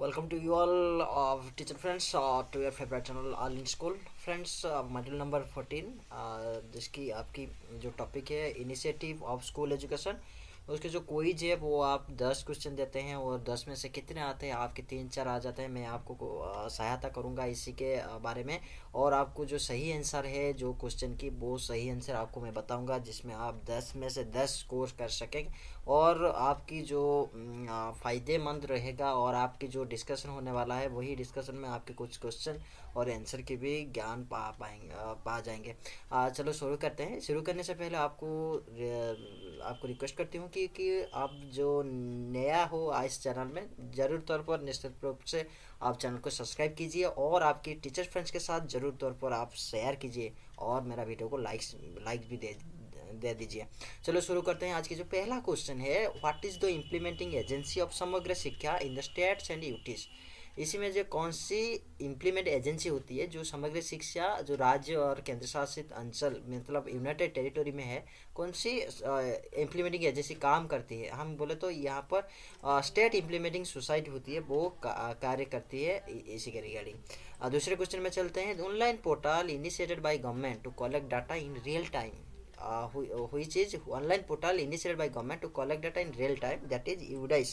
Welcome to you all, teacher friends, to your favorite channel All in School. Friends, module number 14, जिसकी आपकी जो topic है initiative of school education, उसके जो quiz है वो आप 10 क्वेश्चन देते हैं और 10 में से कितने आते हैं, आपके 3-4 आ जाते हैं। मैं आपको सहायता करूंगा इसी के बारे में। और आपको जो सही आंसर है जो क्वेश्चन की, वो सही आंसर आपको मैं बताऊंगा, जिसमें आप 10 में से 10 स्कोर कर सकें। और आपकी जो फ़ायदेमंद रहेगा और आपकी जो डिस्कशन होने वाला है, वही डिस्कशन में आपके कुछ क्वेश्चन और आंसर के भी ज्ञान पा जाएंगे। चलो शुरू करते हैं। शुरू करने से पहले आपको रिक्वेस्ट करती हूँ कि आप जो नया हो इस चैनल में, ज़रूर तौर पर निश्चित रूप से आप चैनल को सब्सक्राइब कीजिए और आपके टीचर फ्रेंड्स के साथ ज़रूर तौर पर आप शेयर कीजिए और मेरा वीडियो को लाइक भी दे दीजिए। चलो शुरू करते हैं। आज की जो पहला क्वेश्चन है, what is the implementing agency of समग्र शिक्षा in the states and UTs. इसी में जो कौन सी इम्प्लीमेंट एजेंसी होती है जो समग्र शिक्षा जो राज्य और केंद्र शासित अंचल मतलब यूनाइटेड टेरिटरी में है, कौन सी इम्प्लीमेंटिंग एजेंसी काम करती है। हम बोले तो यहाँ पर स्टेट इम्प्लीमेंटिंग सोसाइटी होती है, वो कार्य करती है इसी के रिगार्डिंग। दूसरे क्वेश्चन में चलते हैं। Online portal initiated by government to collect data in real time, which is online portal initiated by government to collect data in real time, that is UDIS।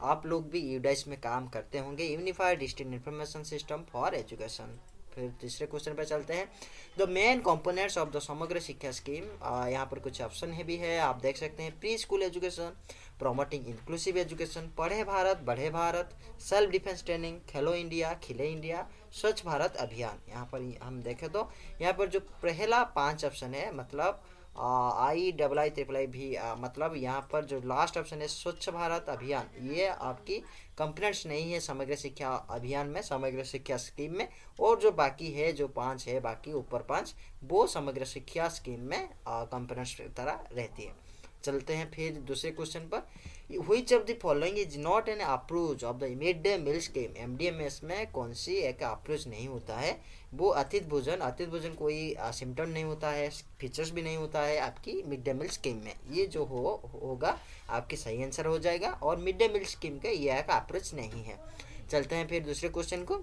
आप लोग भी UDIS में काम करते होंगे, unified district information system for education. फिर तीसरे question पर चलते हैं। The main components of the समग्र शिक्षा स्कीम, यहाँ पर कुछ ऑप्शन है भी है, आप देख सकते हैं। Pre school education, promoting inclusive education, पढ़े भारत बढ़े भारत, सेल्फ डिफेंस ट्रेनिंग, खेलो इंडिया खिले इंडिया, स्वच्छ भारत अभियान। यहाँ पर हम देखें तो यहाँ पर जो पहला 5 ऑप्शन है, मतलब IIII भी, मतलब यहाँ पर जो लास्ट ऑप्शन है स्वच्छ भारत अभियान, ये आपकी कंपोनेंट्स नहीं है समग्र शिक्षा अभियान में, समग्र शिक्षा स्कीम में। और जो बाकी है, जो 5 है, बाकी ऊपर 5, वो समग्र शिक्षा स्कीम में कंपोनेंट्स की तरह रहती है। चलते हैं फिर दूसरे क्वेश्चन पर। Which of the following is not an approach of the mid day meal scheme. MDMS में कौन सी एक अप्रोच नहीं होता है, वो अतिथि भोजन कोई सिम्टम नहीं होता है, फीचर्स भी नहीं होता है आपकी मिड डे मील स्कीम में। ये जो होगा आपकी सही आंसर हो जाएगा, और मिड डे मील स्कीम का ये एक अप्रोच नहीं है। चलते हैं फिर दूसरे क्वेश्चन को।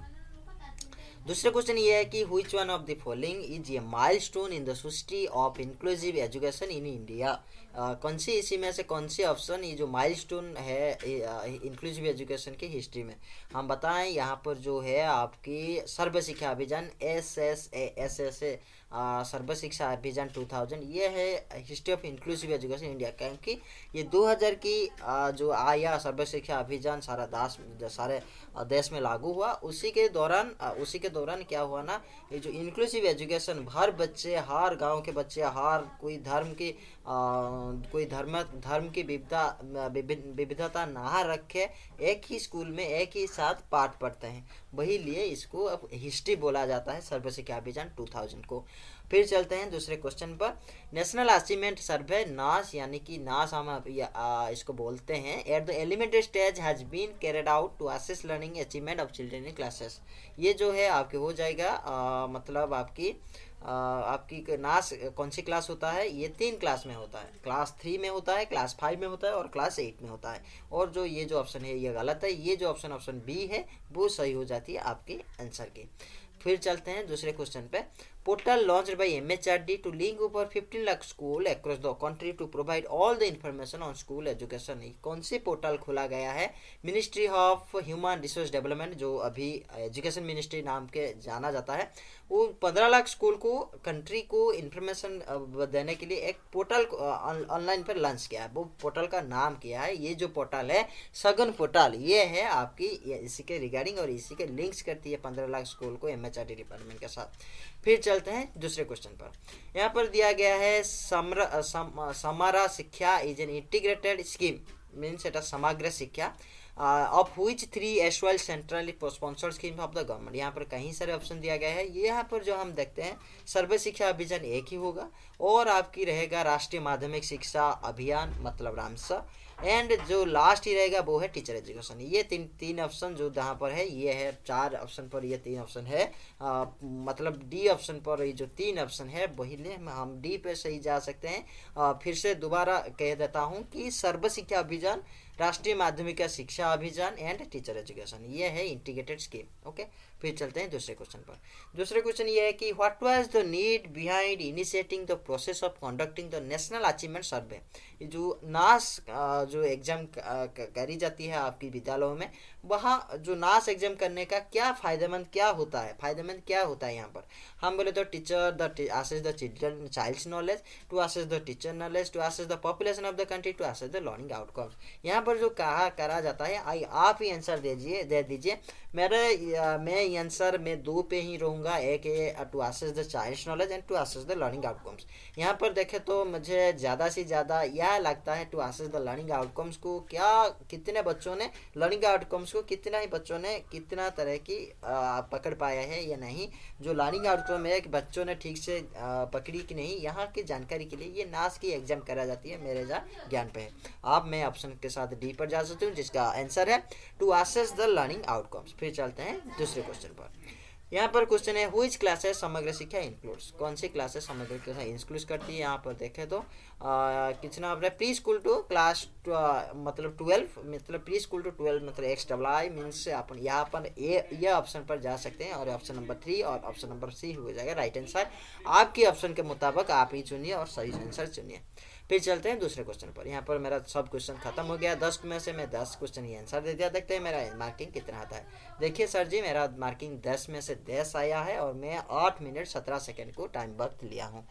दूसरा क्वेश्चन ये है कि which one of the following is a milestone in the history of inclusive education in India. कौन सी इसी में से कौन सी ऑप्शन ये जो माइलस्टोन है इंक्लूसिव एजुकेशन की हिस्ट्री में। हम बताएं, यहाँ पर जो है आपकी सर्व शिक्षा अभियान SSA सर्व शिक्षा अभियान 2000, ये है history of inclusive education India. क्योंकि ये 2000 की जो आया सर्व शिक्षा अभियान सारे देश में लागू हुआ, उसी के दौरान क्या हुआ ना, ये जो इंक्लूसिव एजुकेशन, हर बच्चे, हर गांव के बच्चे, हर कोई धर्म की विविधता ना रखे, एक ही स्कूल में एक ही साथ पाठ पढ़ते हैं, वही लिए इसको अब हिस्ट्री बोला जाता है सर्व शिक्षा अभियान 2000 को। फिर चलते हैं दूसरे क्वेश्चन पर। नेशनल अचीवमेंट सर्वे नास, यानी कि नास हम इसको बोलते हैं, at the elementary stage has been carried out to assess learning achievement of children in classes. ये जो है आपके हो जाएगा, मतलब आपकी नास कौन सी क्लास होता है, ये 3 क्लास में होता है। क्लास 3 में होता है, क्लास 5 में होता है और क्लास 8 में होता है। और जो ये जो ऑप्शन है ये गलत है, ये जो ऑप्शन बी है वो सही हो जाती है आपके आंसर की। फिर चलते हैं दूसरे क्वेश्चन पे। Portal launched by MHRD to link over 15 lakh school across the country to provide all the information on school education. कौन सी पोर्टल खोला गया है। Ministry of human resource development, जो अभी एजुकेशन मिनिस्ट्री नाम के जाना जाता है, वो 15 लाख स्कूल को, कंट्री को इंफॉर्मेशन देने के लिए एक पोर्टल ऑनलाइन पर लॉन्च किया है। वो पोर्टल का नाम किया है, ये जो पोर्टल है सघन पोर्टल, ये है आपकी इसी के रिगार्डिंग और इसी के लिंक्स करती है 15 लाख स्कूल को MHRD डिपार्टमेंट के साथ। फिर चलते हैं दूसरे क्वेश्चन पर। यहाँ पर दिया गया है Samagra Shiksha is an integrated scheme, means at Samagra Shiksha of which 3 erstwhile centrally sponsored scheme of the government. यहाँ पर कहीं सारे ऑप्शन दिया गया है। ये यहाँ पर जो हम देखते हैं सर्व शिक्षा अभियान एक ही होगा, और आपकी रहेगा राष्ट्रीय माध्यमिक शिक्षा अभियान, मतलब रामसा, एंड जो लास्ट ही रहेगा वो है टीचर एजुकेशन। ये तीन ऑप्शन जो जहाँ पर है, ये है 4 ऑप्शन पर ये 3 ऑप्शन है, मतलब डी ऑप्शन पर ये जो 3 ऑप्शन है वही ले हम डी पे सही जा सकते हैं। फिर से दोबारा कह देता हूँ कि सर्व शिक्षा अभियान राष्ट्रीय माध्यमिक शिक्षा अभियान एंड टीचर एजुकेशन, ये है इंटीग्रेटेड स्कीम। ओके, फिर चलते हैं दूसरे क्वेश्चन पर। दूसरे क्वेश्चन ये है कि what was the need behind initiating the process of conducting the national achievement सर्वे। जो नास जो एग्जाम करी जाती है आपकी विद्यालयों में, वहाँ जो नास एग्जाम करने का क्या फायदेमंद क्या होता है, फायदेमंद क्या होता है यहाँ पर। हम बोले तो teacher the assess the children child's knowledge, to assess the teacher knowledge, to assess the population of the country, to assess the learning outcomes. यहाँ पर जो कहा करा जाता है, आप ही आंसर दे दीजिए। मैं आंसर में दो पे ही रहूँगा, एक है to assess the child's knowledge and to assess the learning outcomes. यहाँ पर देखें तो मुझे ज़्यादा से ज़्यादा यह लगता है to assess the learning outcomes को, क्या कितने बच्चों ने लर्निंग आउटकम्स को, कितना ही बच्चों ने कितना तरह की पकड़ पाया है या नहीं। जो लर्निंग आउटकम है कि बच्चों ने ठीक से पकड़ी कि नहीं, यहाँ की जानकारी के लिए ये नास की एग्जाम करा जाती है, मेरे ज्ञान पे है। आप मैं ऑप्शन के साथ डी पर जा सकते हूँ, जिसका आंसर है to assess the learning outcomes. फिर चलते हैं दूसरे क्वेश्चन पर। यहाँ पर क्वेश्चन है व्हिच क्लासेस समग्र शिक्षा इंक्लूड्स, कौन सी क्लासेस समग्र शिक्षा इंक्लूड करती है। यहाँ पर देखें तो कितना आपने प्री स्कूल टू क्लास मतलब 12, मतलब प्री स्कूल टू 12 मतलब XII मीन्स से अपन यहाँ पर ये ऑप्शन पर जा सकते हैं, और ऑप्शन नंबर 3 और ऑप्शन नंबर C हो जाएगा राइट आंसर। आपकी ऑप्शन के मुताबिक आप ही चुनिए और सही आंसर चुनिए। फिर चलते हैं दूसरे क्वेश्चन पर। यहाँ पर मेरा सब क्वेश्चन खत्म हो गया, 10 में से मैं 10 क्वेश्चन ही आंसर दे दिया। देखते हैं मेरा मार्किंग कितना आता है। देखिए सर जी, मेरा मार्किंग 10 में से 10 आया है, और मैं 8 मिनट 17 सेकंड को टाइम वक्त लिया हूँ।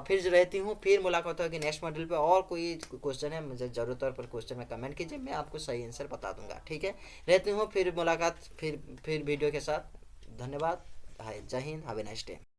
फिर रहती हूँ, फिर मुलाकात होगी नेक्स्ट मॉड्यूल पे। और कोई क्वेश्चन है मुझे जरूरत तौर पर क्वेश्चन में कमेंट कीजिए, मैं आपको सही आंसर बता दूंगा। ठीक है, रहती हूँ फिर मुलाकात फिर वीडियो के साथ। धन्यवाद, जय Hind, have a nice day.